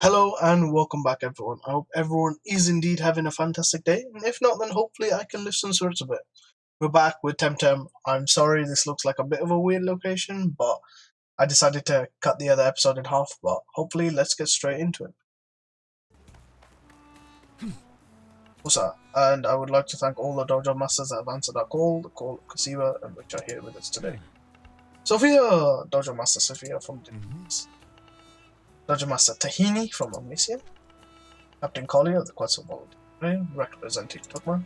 Hello and welcome back, everyone. I hope everyone is indeed having a fantastic day. And if not, then hopefully I can lift some spirits a bit. We're back with Temtem. I'm sorry this looks like a bit of a weird location, but I decided to cut the other episode in half. But hopefully, let's get straight into it. What's that? And I would like to thank all the dojo masters that have answered our call, the call of Kisiwa, and which are here with us today. Sophia, dojo master Sophia from Denise. Dojo master Tahini from Omniscient. Captain Collier of the Quetzal Volunteer, representing Tokman.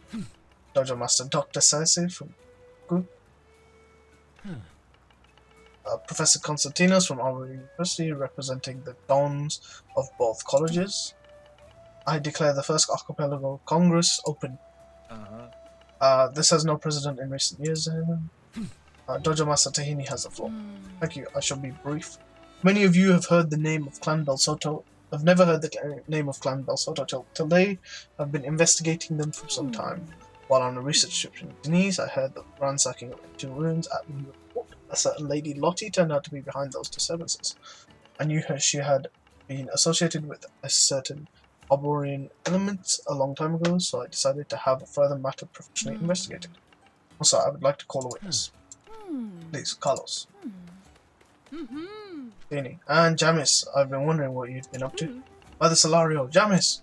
Dojo Master Dr. Saisi from Gu. Professor Constantinos from our university, representing the dons of both colleges. I declare the first archipelago congress open. This has no president in recent years. Dojo Master Tahini has the floor. Thank you, I shall be brief. Many of you have heard the name of Clan Bel Soto. I've never heard the name of Clan Bel Soto till today. I've been investigating them for some time. While on a research trip in Denise, I heard the ransacking of two ruins at New Report. A certain Lady Lottie turned out to be behind those disturbances. I knew she had been associated with a certain Arborean element a long time ago, so I decided to have a further matter professionally investigated. Also, I would like to call a witness. Please, Carlos. Dini. And Jamis, I've been wondering what you've been up to. By the Solario, Jamis!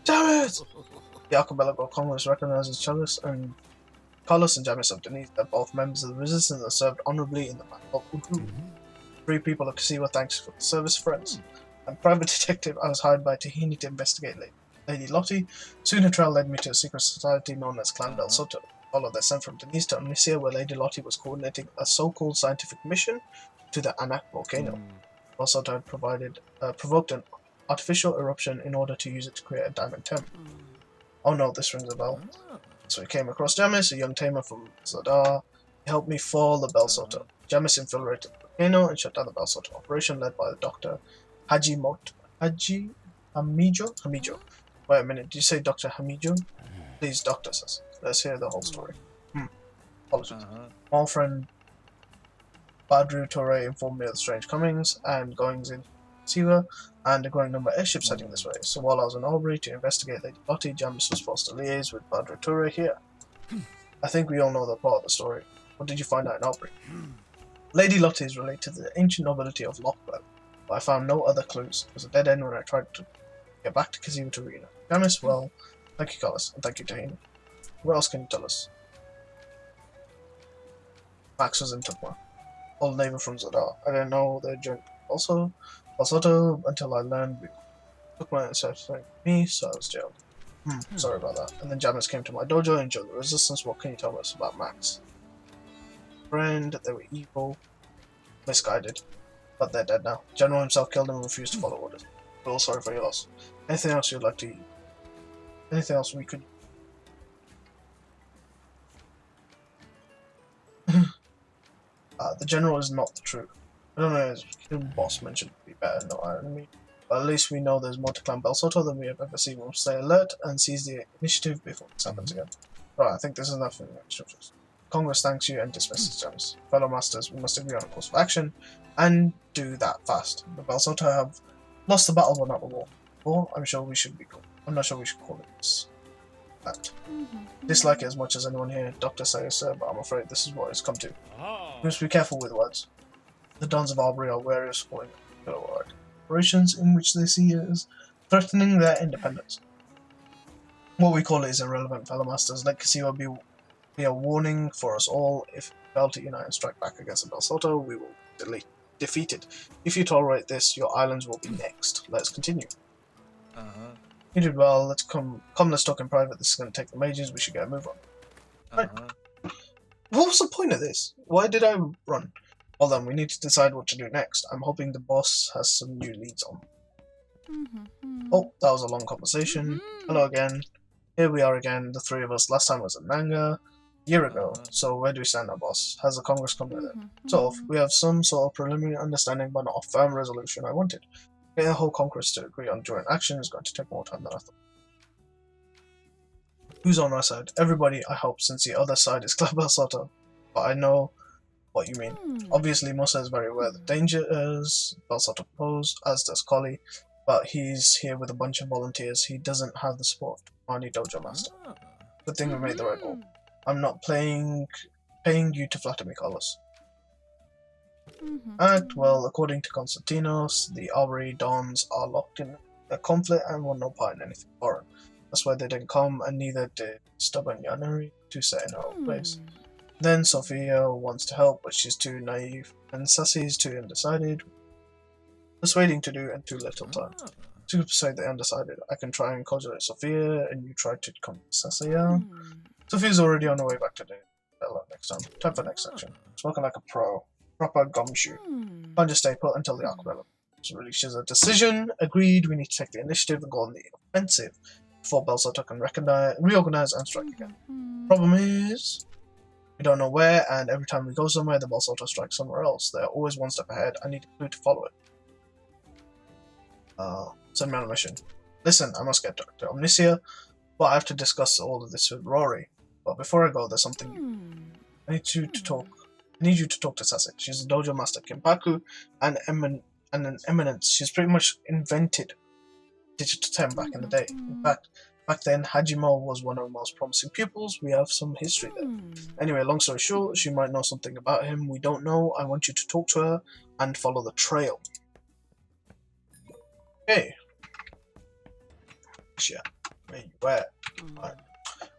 Jamis! The Archipelago Congress recognizes Carlos and Jamis of Denise. They're both members of the resistance that served honorably in the battle of Udru. Three people of Kisiwa, thanks for the service, friends. I'm private detective. I was hired by Tahini to investigate Lady Lottie. Soon her trail led me to a secret society known as Clan Bel Soto. Followed their sent from Denise to Omnicia, where Lady Lottie was coordinating a so-called scientific mission to the Anak volcano. Bel Soto had provoked an artificial eruption in order to use it to create a diamond temple. Oh no, this rings a bell. So we came across Jamis, a young tamer from Zadar. He helped me fall the Bel Soto. Jamis infiltrated the volcano and shut down the Bel Soto operation led by the doctor Haji Hamijo. Wait a minute, did you say Dr. Hamijo? Please, doctor says. Let's hear the whole story. Apologies. My old friend Badru Torre informed me of the strange comings and goings in Kisiwa and a growing number of airships heading this way. So while I was in Albury to investigate Lady Lottie, Jamis was supposed to liaise with Badru Torre here. I think we all know that part of the story. What did you find out in Albury? Lady Lottie is related to the ancient nobility of Lochwell, but I found no other clues. It was a dead end when I tried to get back to Kisiwa to read her. Jamis, well, thank you, Carlos, and thank you, Tahini. What else can you tell us? Max was in Tukma, old neighbor from Zadar. I didn't know their journey. Also, until I learned Tukma and started me, so I was jailed. Sorry about that. And then Jamis came to my dojo and joined the resistance. What can you tell us about Max? Friend, they were evil, misguided, but they're dead now. General himself killed them and refused to follow orders. We're all sorry for your loss. Anything else you'd like to eat? Anything else we could... the general is not the truth. I don't know, his boss mentioned it would be better, no irony me. But at least we know there's more to Clan Bel Soto than we have ever seen. We'll stay alert and seize the initiative before this happens again. Right, I think this is enough in the instructions. Congress thanks you and dismisses Jamis. Fellow masters, we must agree on a course of action, and do that fast. The Bel Soto have lost the battle but not the war. Or I'm not sure we should call it this. That. Dislike it as much as anyone here, Dr. Sayer, sir, but I'm afraid this is what it's come to. We must be careful with words. The Dons of Albury are wary of spoiling operations in which they see as threatening their independence. What we call it is irrelevant, fellow masters. Let Kisiwa be a warning for us all. If we fail to unite and strike back against the Bel Soto, we will defeat it. If you tolerate this, your islands will be next. Let's continue. You did well. Let's let's talk in private. This is going to take them ages. We should get a move on. Right. What was the point of this? Why did I run? Well then, we need to decide what to do next. I'm hoping the boss has some new leads on. Oh, that was a long conversation. Hello again. Here we are again, the three of us. Last time was in Nanga, a year ago. So where do we stand now, boss? Has the Congress come together? We have some sort of preliminary understanding, but not a firm resolution I wanted. Getting the whole Congress to agree on joint action is going to take more time than I thought. Who's on our side? Everybody, I hope, since the other side is Clan Bel Soto. But I know what you mean. Obviously, Musa is very aware of the dangers Bel Soto pose, as does Collie. but he's here with a bunch of volunteers. He doesn't have the support of Marnie Dojo Master. Good thing we made the right call. I'm not paying you to flatter me, Carlos. Well, according to Constantinos, the Armory Dons are locked in a conflict and want no part in anything foreign. That's why they didn't come, and neither did stubborn Yanari to set in her own place. Then Sophia wants to help, but she's too naive, and Sassy's too undecided. Persuading to do and too little time. To persuade the undecided, I can try and cajolate Sophia, and you try to convince Sassia. Sophia's already on her way back to Bella next time. Time for next section. Smoking like a pro. Proper gumshoe. Can't just stay put until the acapella reaches a decision. Agreed, we need to take the initiative and go on the offensive before Belsota can reorganize and strike again. Problem is, we don't know where, and every time we go somewhere, the Belsota strikes somewhere else. They're always one step ahead. I need a clue to follow it. Send me on a mission. Listen, I must get to Omnicia, but I have to discuss all of this with Rory. But before I go, there's something I need you to talk to Sase. She's a dojo master, Kimpaku, and an eminence. She's pretty much invented digital Tem back in the day. In fact, back then, Hajime was one of our most promising pupils. We have some history there. Anyway, long story short, she might know something about him we don't know. I want you to talk to her and follow the trail. Okay. Yeah. Where? Right.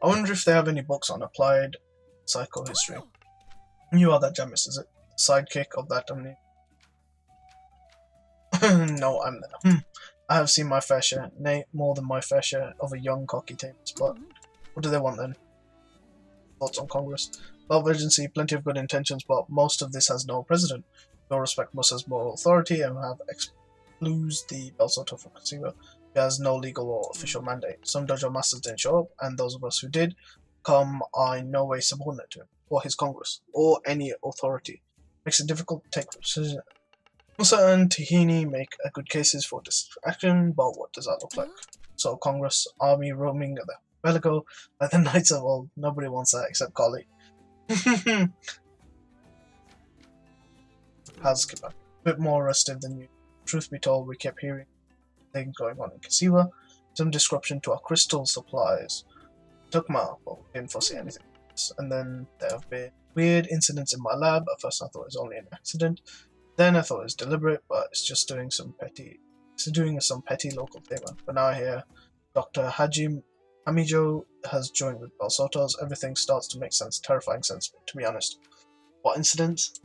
I wonder if they have any books on applied psychohistory. You are that Jamis, is it? Sidekick of that No, I'm there. I have seen my fair share, nay, more than my fair share of a young cocky tames, but what do they want then? Thoughts on Congress? Well, urgency, plenty of good intentions, but most of this has no president. No respect must has moral authority and have excludes the Belsota from Kisiwa. He has no legal or official mandate. Some dojo masters didn't show up, and those of us who did come are in no way subordinate to him, or his Congress, or any authority. Makes it difficult to take decisions. Musa and Tahini make a good cases for distraction, but what does that look like? So Congress, army roaming the Belico, like the Knights of Old. Nobody wants that except Kali. Has Kiba. A bit more restive than you. Truth be told, we kept hearing things going on in Kisiwa. Some disruption to our crystal supplies. Took my but we didn't foresee anything. And then there have been weird incidents in my lab. At first I thought it was only an accident. Then I thought it was deliberate, but it's just doing some petty local favor. But now I hear Dr. Hamijo has joined with Balsotos. Everything starts to make sense, terrifying sense, to be honest. What incidents?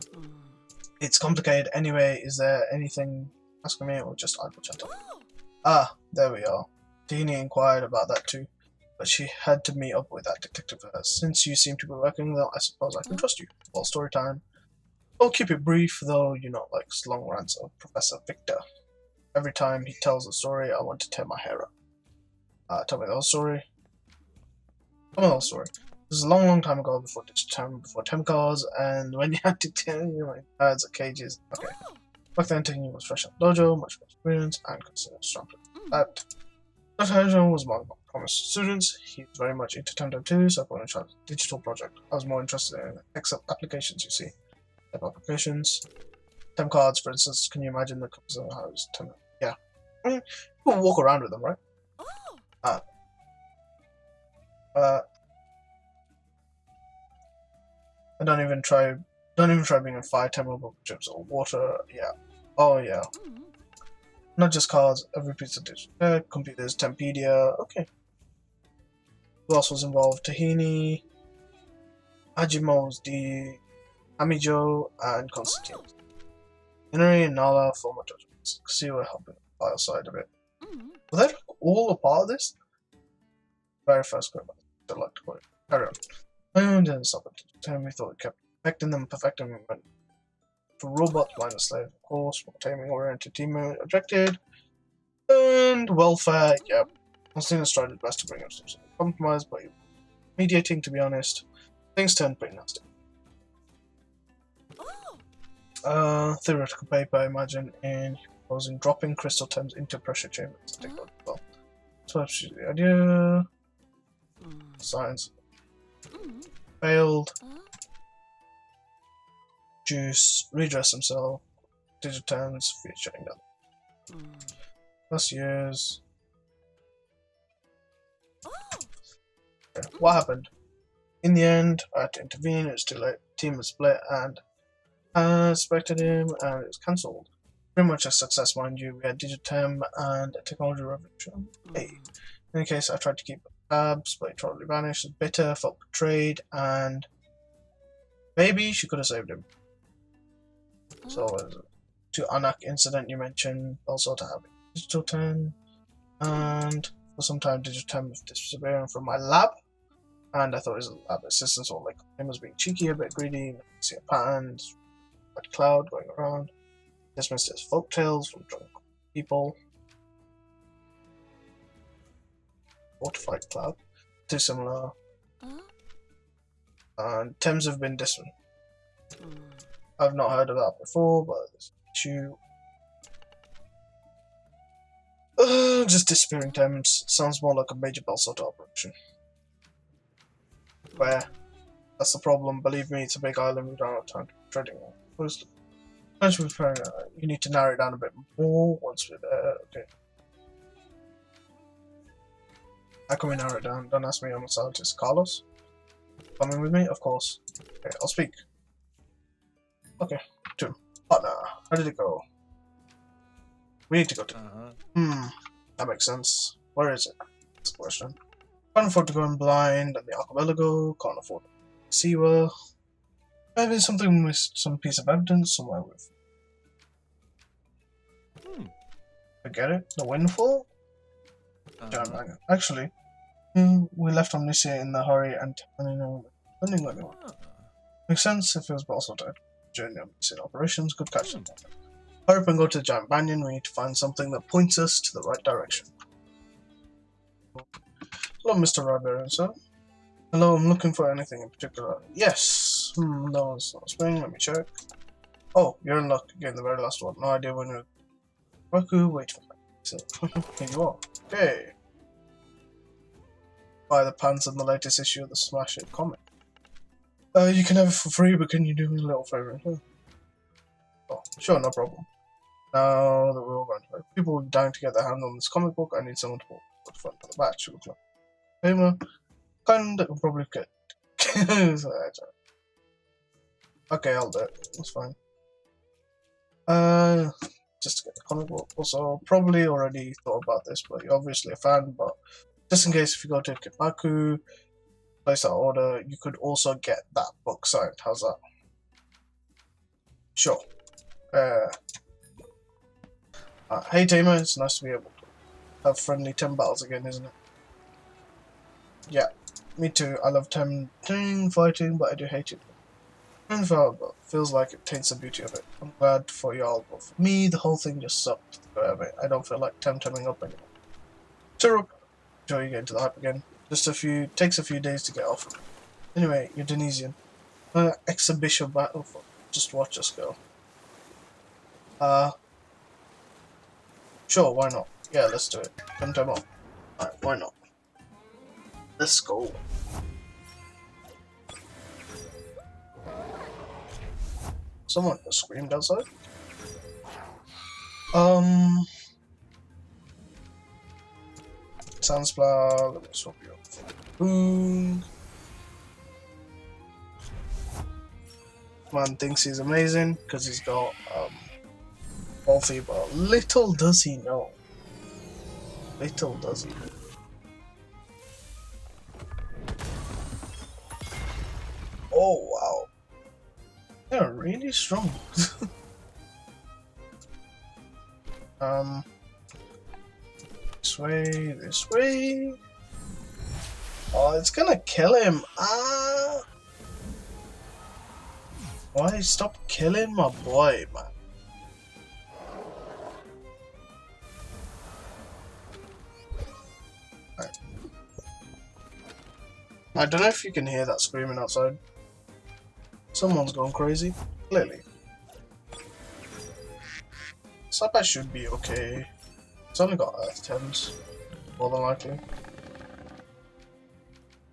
It's complicated. Anyway, is there anything asking me or just idle chatter? Ah, there we are. Tahini inquired about that too, but she had to meet up with that detective first. Since you seem to be working though, I suppose I can trust you. Well, story time. I'll keep it brief, though you not like long rants of Professor Victor. Every time he tells a story, I want to tear my hair up. Tell me the whole story. Tell me the whole story. This is a long time ago, before Tem cards, and when you had to tell pads or cages. Okay. Back then, Tahini was fresh out dojo, much more experience, and considered strongly. Dr. Hajime was one of my promised students. He was very much into Temtem too, so I put in charge of the digital project. I was more interested in Excel applications, you see. Applications. Tem cards, for instance, can you imagine the house? Yeah. I mean, people walk around with them, right? And don't even try being in fire, temple chips or water. Yeah. Oh yeah. Not just cards, every piece of digital computers, Tempedia. Okay. Who else was involved? Tahini, Hajimo's the Hamijo, and Constantine. Inari and Nala, former judges. Kisiwa helping the file side of it. Were they all a part of this? Very first group. I'd like to put it. Carry on. I didn't stop it. Time we thought we kept perfecting them, for robots, minus slave, of course, more taming oriented team objected. And welfare, yep. Constantine tried his best to bring up some sort of compromise, but mediating, to be honest, things turned pretty nasty. Theoretical paper, I imagine, in proposing dropping crystal Tems into pressure chambers. I think that well. So that's the idea. Science. Failed. Juice. Redress himself. Digital Tems. Fear shutting down. Plus years. Okay. What happened? In the end, I had to intervene. It was too late. The team was split, and I expected him, and it was cancelled. Pretty much a success, mind you. We had Digitem and a technology revolution. Hey. In any case, I tried to keep tabs, but he totally vanished. Was bitter, felt betrayed, and maybe she could have saved him. So, to Anak incident you mentioned, also to have Digital 10, and for some time Digital 10 was disappearing from my lab, and I thought his lab assistants were like him was being cheeky, a bit greedy, see a pattern, red cloud going around, dismissed as folktales from drunk people. Fortified cloud, too similar, and Thames have been dismissed. I've not heard of that before, but there's an issue. Just disappearing Thames sounds more like a major bell sort of operation. Where? That's the problem. Believe me, it's a big island. We don't have time to be treading on. First, you need to narrow it down a bit more once we're there. Okay. How can we narrow it down? Don't ask me. I'm a scientist. Carlos? Coming with me? Of course. Okay, I'll speak. Okay, two. Partner, how did it go? We need to go to. That makes sense. Where is it? That's the question. Can't afford to go in blind, and the acapella go. Can't afford Kisiwa. Maybe something with some piece of evidence somewhere with. Forget it? The windfall? Actually, we left Omniscient in the hurry and depending on anyone. Makes sense if it was also tied. Journey Omniscient operations could catch them. Hurry up and go to the giant banyan. We need to find something that points us to the right direction. Hello, Mr. Riberian, sir. Hello, I'm looking for anything in particular. Yes. No one's not spring. Let me check. Oh, you're in luck. Again, the very last one. No idea when you're. Roku, wait for me. So, here you are. Okay. Buy the pants in the latest issue of the Smash It comic. You can have it for free, but can you do me a little favor? Oh, sure, no problem. Now that we're all going to people are dying to get their hands on this comic book, I need someone to put the front of the batch. Payment, kind of probably get. Okay, I'll do it. That's fine. Just to get the comic book. Also, probably already thought about this, but you're obviously a fan. But just in case, if you go to Kipaku, place that order, you could also get that book signed. How's that? Sure. Hey Tamer, it's nice to be able to have friendly Tem battles again, isn't it? Yeah, me too. I love Temtem fighting, but I do hate it. Feels like it taints the beauty of it. I'm glad for y'all, but for me, the whole thing just sucked. I don't feel like Temtemming up anymore. Cheer up. Enjoy you getting to the hype again. Takes a few days to get off. Anyway, you're Denisian. Exhibition battle for. Just watch us go. Sure, why not? Yeah, let's do it. Temtem up. Alright, why not? Let's go. Someone just screamed outside. Sunsplower, let me swap you up. Boom. Man thinks he's amazing because he's got Wolfie, but little does he know. Little does he know. Oh wow. They're really strong. This way. Oh, it's gonna kill him. Why stop killing my boy, man? Right. I don't know if you can hear that screaming outside. Someone's gone crazy, clearly. Sapa should be okay. It's only got Earth Thames, more than likely.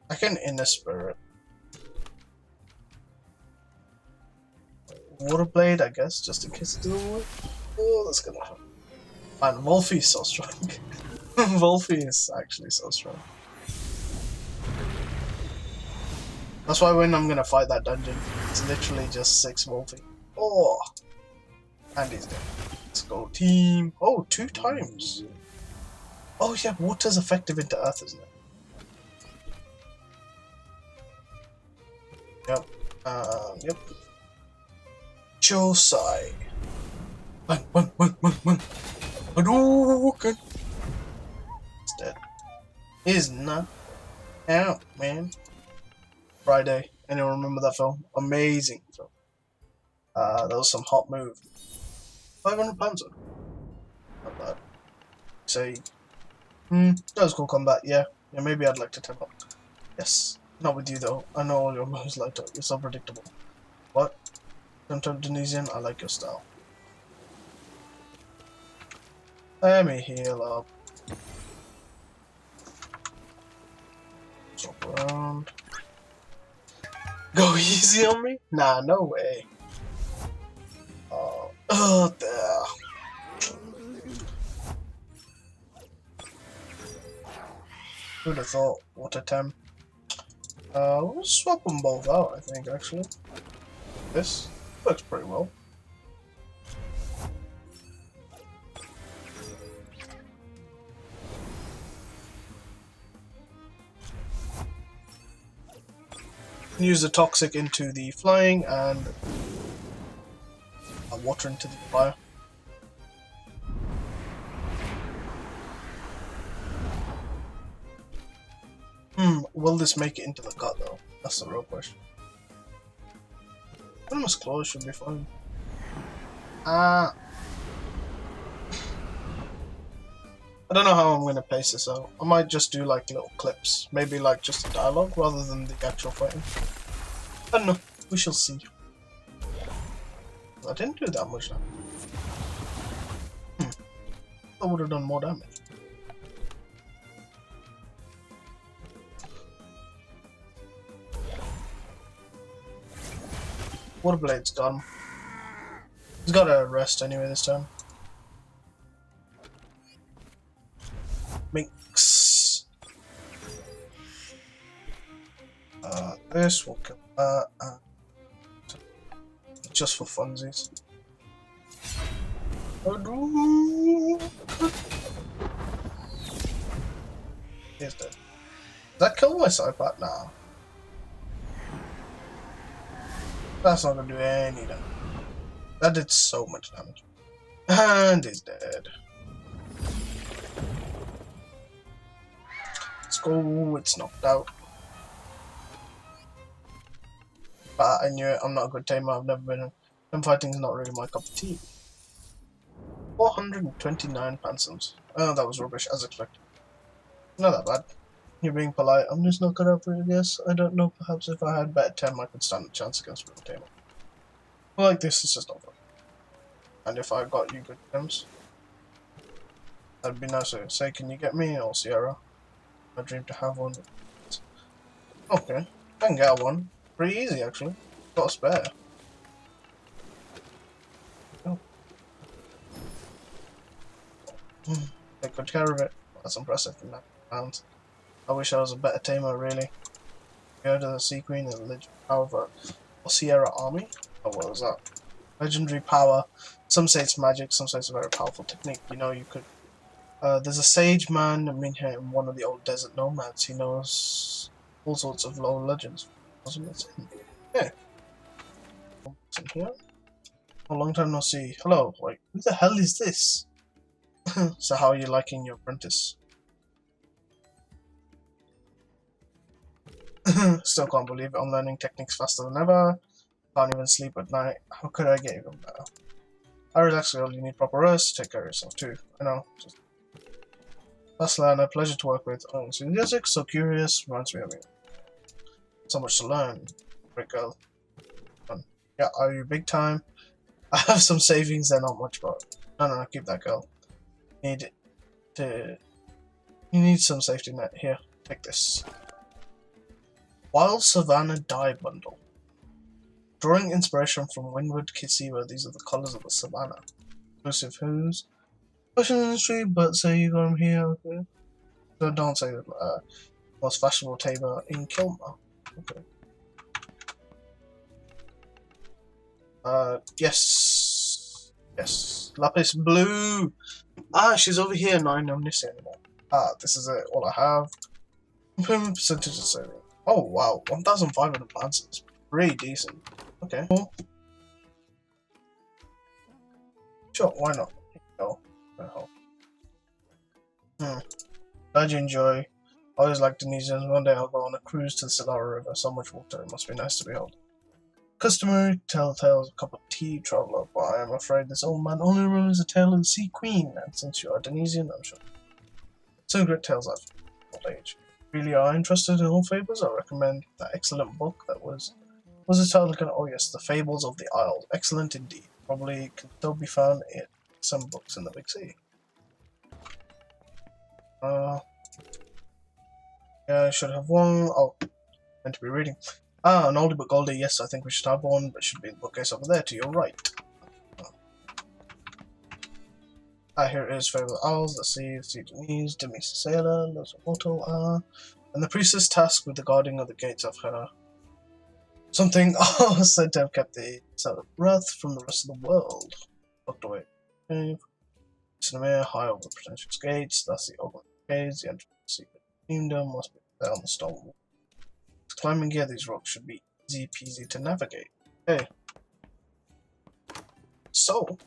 I can inner spirit. Water blade, I guess, just in case it doesn't work. Oh, that's gonna happen. And Wolfie is so strong. Wolfie is actually so strong. That's why when I'm gonna fight that dungeon, it's literally just 6 Wolfie. Oh! And he's dead. Let's go, team. Oh, 2 times. Oh yeah, water's effective into earth, isn't it? Yep. Yep. Josai. Bang. Hadouken. He's dead. He's not out, man. Friday. Anyone remember that film? Amazing film. That was some hot move. 500 pounds. Not bad. Say, that was cool combat. Yeah, maybe I'd like to temp up. Yes, not with you though. I know all your moves like that. You're so predictable. What? Temtem Tunisian, I like your style. Let me heal up. Swap around. Go easy on me? Nah, no way. Oh, there. Who'd have thought? What a temp. We'll swap them both out, I think, actually. This works pretty well. Use the toxic into the flying and water into the fire. Will this make it into the cut though? That's the real question. Venomous claws should be fine. I don't know how I'm gonna pace this out. I might just do like little clips, maybe like just a dialogue rather than the actual fighting. I don't know. We shall see. I didn't do that much damage. I would have done more damage. Waterblade's gone. He's gotta rest anyway this time. Minx. This will kill that. Just for funsies. He's dead. Did that kill my Psypath? Nah. That's not gonna do any damage. That did so much damage. And he's dead. Let's go, it's knocked out. But I knew it, I'm not a good tamer, I've never been. And fighting's not really my cup of tea. 429 pansoms. Oh, that was rubbish, as expected. Not that bad. You're being polite. I'm just not gonna for it, I guess. I don't know, perhaps if I had better Tem, I could stand a chance against real tamer. Well, like this, it's just not fun. And if I got you good Tems, that'd be nicer. Say, can you get me or Sierra? I dream to have one. Okay, I can get one. Pretty easy, actually. Got a spare. Oh. Take good care of it. That's impressive for £9. I wish I was a better tamer, really. Go to the Sea Queen and the Legendary Power of a Sierra Army. Oh, what was that? Legendary Power. Some say it's magic, some say it's a very powerful technique. You know, you could. There's a sage man, I mean, here in one of the old desert nomads. He knows all sorts of low legends. Yeah. What's in here? A long time no see. Hello, like, who the hell is this? So how are you liking your apprentice? Still can't believe it. I'm learning techniques faster than ever. Can't even sleep at night. How could I get even better? I relax, girl. You need proper rest. Take care of yourself too. I know. Just... Fast learner, pleasure to work with. Oh, enthusiastic, so curious. Reminds me of you. So much to learn. Great girl. Yeah, are you big time? I have some savings. They're not much, but no, keep that girl. You need some safety net. Here, take this. Wild Savannah Dye Bundle. Drawing inspiration from Windward Kisiwa, these are the colours of the savannah. Exclusive who's? Fashion industry, but say you got him here, okay. So don't say most fashionable tamer in Kilmer. Okay. Yes. Yes. Lapis blue! Ah, she's over here, no, I'm missing anymore. Ah, this is it, all I have. Improvement percentage of saving. Oh wow, 1,500 pounds is pretty decent. Okay. Sure, why not? No. Glad you enjoy. I always like Tunisians. One day I'll go on a cruise to the Salara River. So much water, it must be nice to behold. Customary tell tales, a cup of tea, traveller, but I am afraid this old man only remembers the tale of the Sea Queen, and since you are Tunisian, I'm sure. Some great tales I've old age. Really are interested in old fables? I recommend that excellent book that was the title again? Oh yes, The Fables of the Isles. Excellent indeed. Probably can still be found in some books in the big city. Yeah, I should have one. Oh, meant to be reading. Ah, an oldie but goldie. Yes, I think we should have one, but it should be in the bookcase over there to your right. Ah, here it is. Fable of the Owls, the sea Denise, Demis Sailor, Los Mortal, and the priestess tasked with the guarding of the gates of her. Something said to have kept the set of breath from the rest of the world. Locked away. Cave. Cinema, high over the pretentious gates. That's the open gates. The entrance to the secret kingdom must be there on the stone wall. Climbing here, these rocks should be easy peasy to navigate. Okay. So,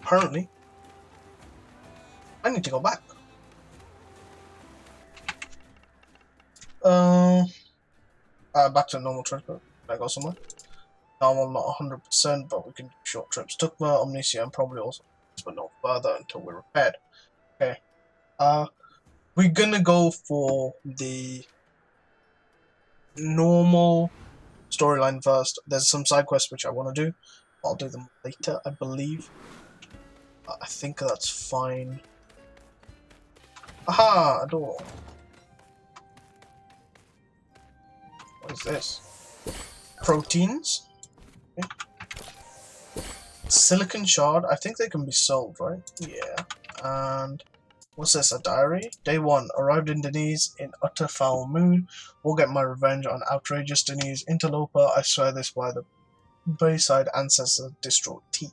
apparently, I need to go back. Back to normal transport. Can I go somewhere? Normal, not 100%, but we can do short trips. Tukma, Omniscia, and probably also, but no further until we're repaired. Okay. We're gonna go for the normal storyline first. There's some side quests which I want to do. I'll do them later, I believe. I think that's fine. Aha! A door. What is this? Proteins? Okay. Silicon shard. I think they can be sold, right? Yeah. And what's this? A diary? Day 1. Arrived in Denise in utter foul mood. Will get my revenge on outrageous Denise interloper. I swear this by the Bayside ancestor distraught tea.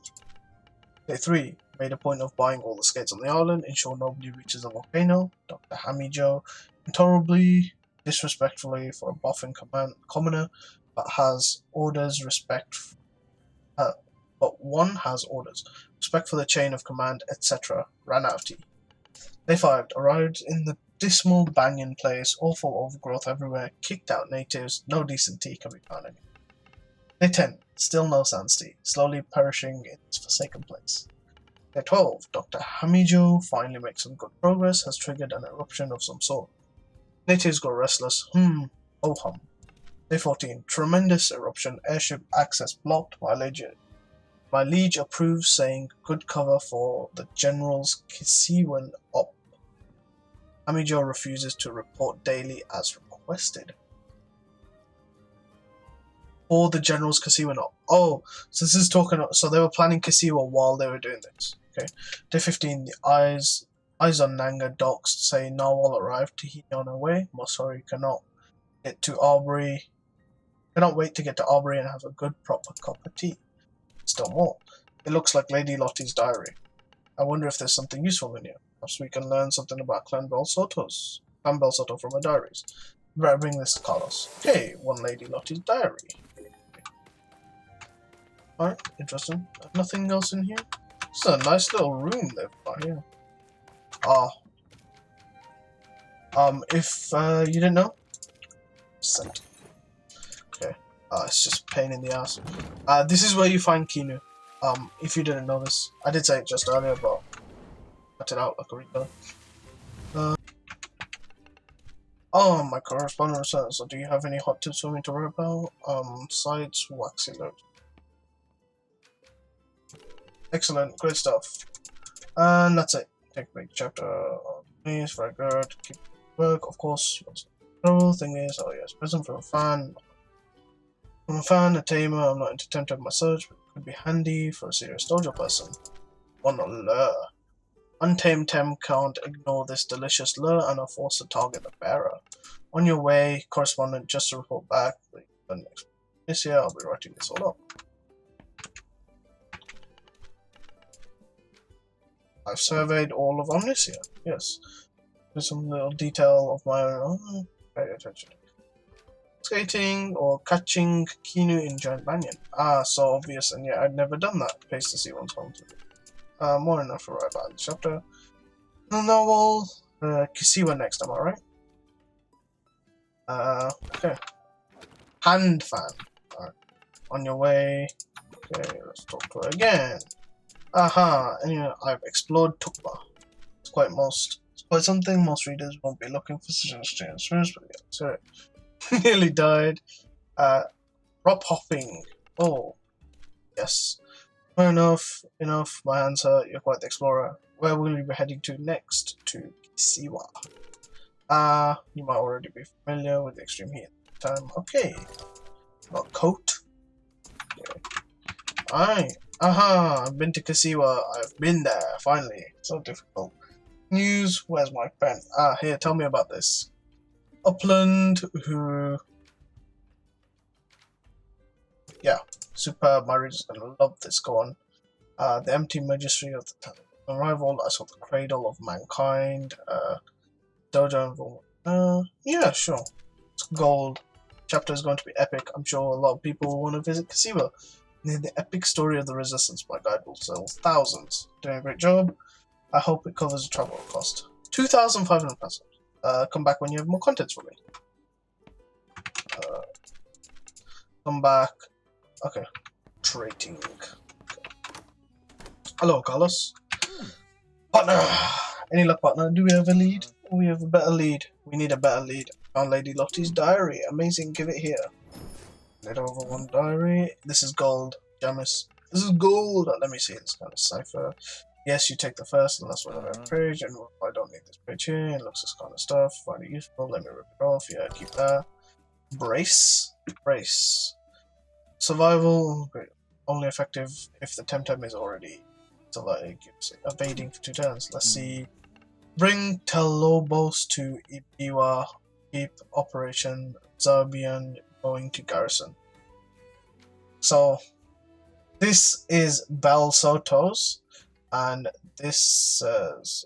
Day 3. Made a point of buying all the skates on the island. Ensure nobody reaches the volcano. Dr. Hammy Joe. Intolerably, disrespectfully for a buffing commoner, but has orders but one has orders. Respect for the chain of command, etc. Ran out of tea. Day 5. Arrived in the dismal Banyan place. Awful overgrowth everywhere. Kicked out natives. No decent tea can be found anywhere. Day 10. Still no sans tea. Slowly perishing in its forsaken place. Day 12. Dr. Hamijo finally makes some good progress. Has triggered an eruption of some sort. Natives go restless. Oh hum. Day 14. Tremendous eruption. Airship access blocked. My liege approves, saying good cover for the general's Kisiwan op. Hamijo refuses to report daily as requested. For the general's Kisiwan op. Oh, so this is talking. So they were planning Kisiwa while they were doing this. Okay. Day 15. The eyes on Nanga docks say Narwhal arrived. Tahini on her way. Mosori cannot wait to get to Aubrey and have a good proper cup of tea. Still more. It looks like Lady Lottie's diary. I wonder if there's something useful in here. Perhaps we can learn something about Clan Belsoto from her diaries. Better bring this to Carlos. Okay, one Lady Lottie's diary. Alright, interesting. Nothing else in here? This is a nice little room they've got here. If you didn't know, sent. Okay. It's just a pain in the ass. This is where you find Kinu. If you didn't know this, I did say it just earlier, but cut it out like a retard. Oh, my correspondent says, so do you have any hot tips for me to write about? Sites, waxy load. Excellent, great stuff. And that's it. Take a big chapter. Please, very good. Keep work, of course. The whole thing is, oh yes, present from a fan. I'm a fan, a tamer. I'm not into Temtem my search, but it could be handy for a serious dojo person. On a lure. Untamed Tem can't ignore this delicious lure and are forced to target the bearer. On your way, correspondent, just to report back. This year, I'll be writing this all up. I've surveyed all of Omnicia. Yes. There's some little detail of my own. Pay attention. Skating or catching Kinu in Giant Banyan. Ah, so obvious, and yet I'd never done that. Paste to see one's home to do. More enough to write about this chapter. The novel, Kisiwa next, am I right? Okay. Hand fan. Right. On your way. Okay, let's talk to her again. Aha, anyway, I've explored Tukma. It's quite something most readers won't be looking for suggestions. But yeah, sorry. Nearly died. Rock hopping. Oh, yes. Fair enough. Enough. My hands hurt. You're quite the explorer. Where will you be heading to next? To Kisiwa. You might already be familiar with the extreme heat at the time. Okay. Got coat. Okay. Aha! I've been to Kisiwa. I've been there. Finally. So difficult. News. Where's my pen? Here. Tell me about this. Upland, who... Yeah. Superb. My readers are gonna love this. Go on. The empty magistry of the time. Arrival. I saw the cradle of mankind. Dojo. Yeah, sure. It's gold. Chapter is going to be epic. I'm sure a lot of people will want to visit Kisiwa. The epic story of the resistance. My guide will sell thousands. Doing a great job. I hope it covers the travel cost. 2,500 pesos. Come back when you have more content for me. Come back. Okay. Trading. Okay. Hello, Carlos. Partner! Any luck, partner? Do we have a lead? We have a better lead. We need a better lead. Found Lady Lottie's diary. Amazing. Give it here. Laid over one diary. This is gold. Jamis. This is gold. Let me see. It's kind of cipher. Yes, you take the first and last one on every page. And I don't need this page here. It looks this kind of stuff. Find it useful. Let me rip it off. Yeah, keep that. Brace. Brace. Survival. Great. Only effective if the Temtem is already evading for 2 turns. Let's see. Bring Telobos to Ibiwa. Keep Operation Zarbian going to garrison. So this is Bel Soto's, and this says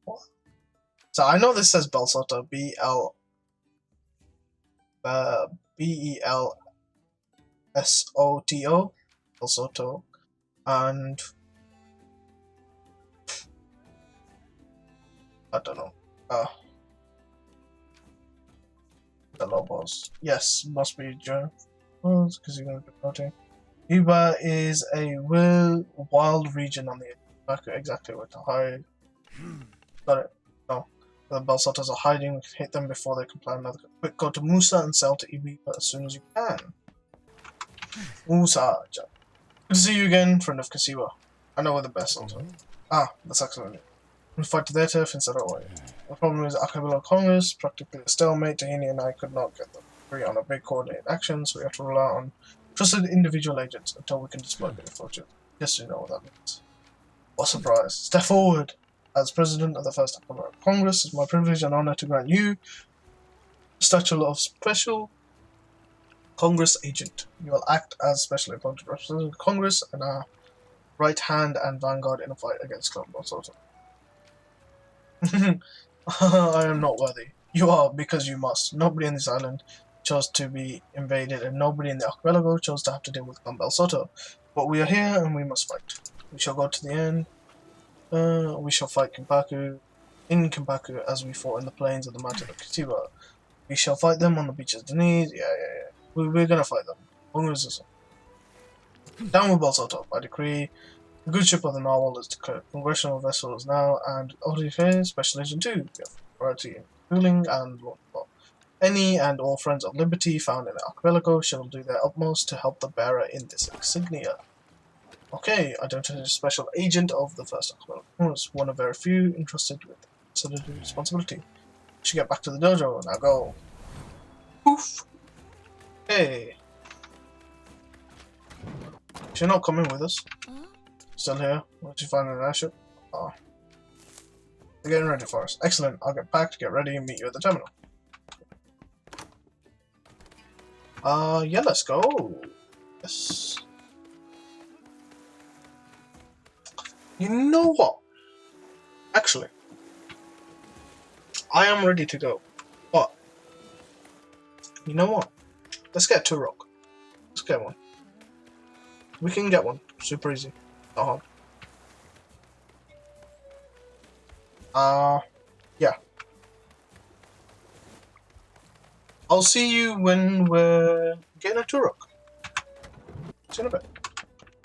what? So I know this says Bel Soto, B-E-L-S-O-T-O, Bel Soto, and I don't know. The Lobos. Yes, must be Joe. Because you're going to be promoting. Iba is a wild region on the back, exactly where to hide. Got it. No. The Belsotas are hiding. We can hit them before they can plan another. Quick, go to Musa and sell to Iba as soon as you can. Musa. Good to see you again, friend of Kisiwa. I know we're the best also. That's excellent. We fight to their turf instead of away. The problem is acapella Congress, practically a stalemate. Tahini and I could not get them free on a big coordinated action, so we have to rely on trusted individual agents until we can display their fortune. Yes, you know what that means. What surprise. Step forward! As president of the First Acapella Congress, it's my privilege and honor to grant you the statue of Special Congress Agent. You will act as specially appointed representative of Congress and our right hand and vanguard in a fight against Club Soto. I am not worthy. You are, because you must. Nobody in this island chose to be invaded, and nobody in the archipelago chose to have to deal with Bel Soto. But we are here, and we must fight. We shall go to the end. We shall fight in Kimpaku, as we fought in the plains of the mountain of Kisiwa. We shall fight them on the beaches of Denise. Yeah. We're gonna fight them. Down with Bel Soto. By decree, the good ship of the Narwhal is declared congressional vessels now, and Odifay Special Agent 2. We have priority in ruling and law. Any and all friends of liberty found in the archipelago shall do their utmost to help the bearer in this insignia. Okay, identified as special agent of the First Archipelago. It's one of very few entrusted with considered responsibility. Should get back to the dojo. Now go. Poof. Hey. She's not coming with us. Still here. Once you find an airship. Oh. They're getting ready for us. Excellent. I'll get packed, get ready, and meet you at the terminal. Yeah, let's go. Yes. You know what? Actually, I am ready to go. But, you know what? Let's get a Turok. Let's get one. We can get one. Super easy. Not hard. Yeah. I'll see you when we're getting a Turok. See you in a bit.